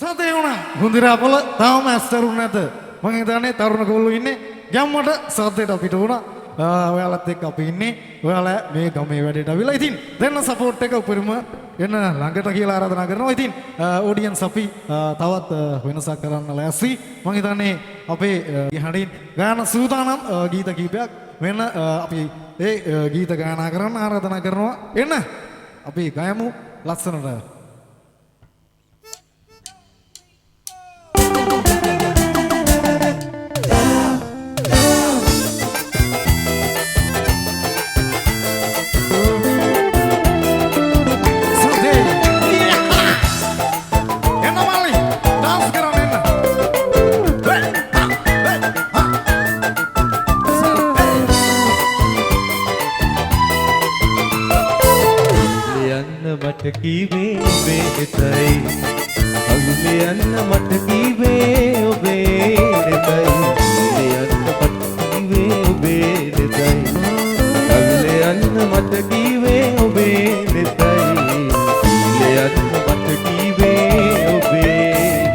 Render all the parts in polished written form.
සතේ වුණා. හොඳිරාපොළ තාම ඇස්තරුණ නැත. මම හිතන්නේ තරුණ කෝල්ලෝ ඉන්නේ ගැම්මට සතේට අපිට වුණා. ඔයාලත් එක්ක අපි ඉන්නේ. ඔයාලා මේ ගමේ වැඩේට අවිලා. ඉතින් දෙන්න සපෝට් එක උපරිම එන්න ළඟට කියලා ආරාධනා කරනවා. ඉතින් ඔඩියන්ස් අපි තවත් වෙනසක් කරන්න ලෑස්ති. මම හිතන්නේ අපේ යහඩින් ගාන සූදානම් ගීත කීපයක් වෙන අපි ඒ ගීත ගායනා කරන්න ආරාධනා කරනවා. එන්න අපි ගයමු ලස්සනට. මට කීවේ ඔබේ නෙතයි අගුලේ යන්න මට කීවේ ඔබේ නෙතයි අගුලේ යන්න මට කීවේ ඔබේ නෙතයි අගුලේ යන්න මට කීවේ ඔබේ නෙතයි අගුලේ යන්න මට කීවේ ඔබේ නෙතයි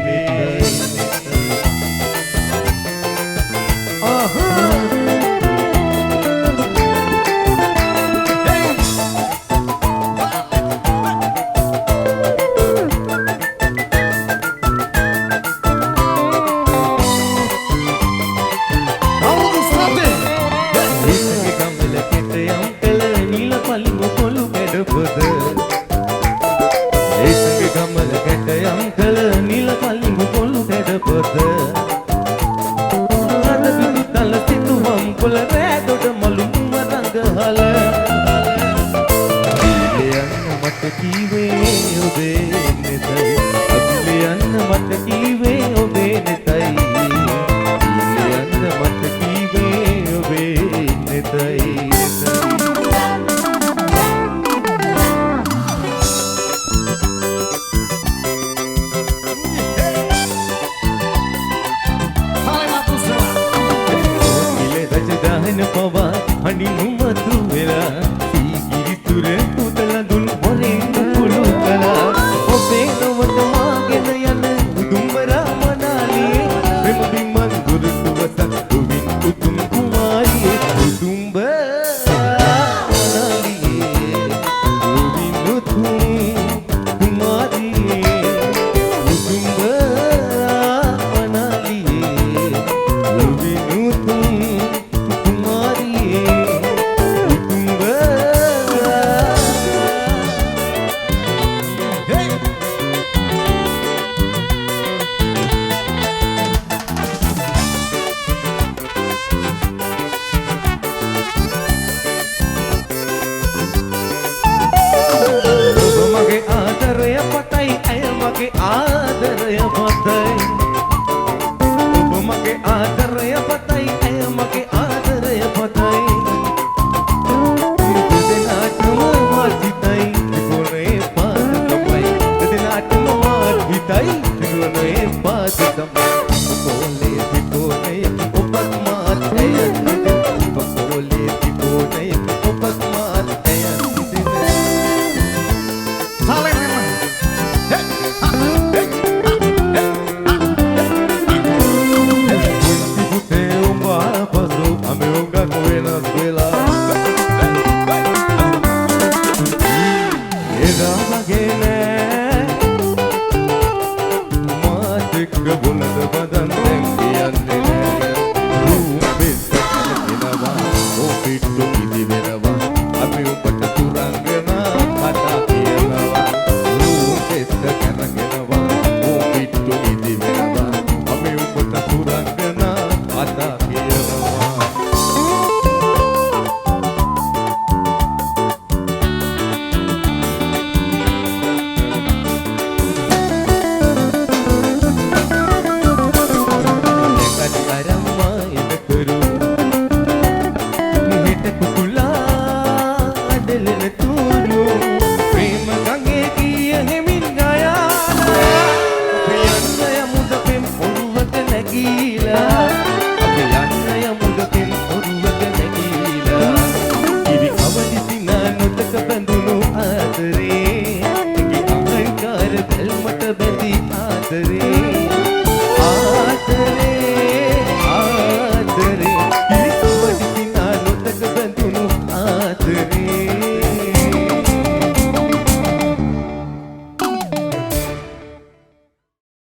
කරේ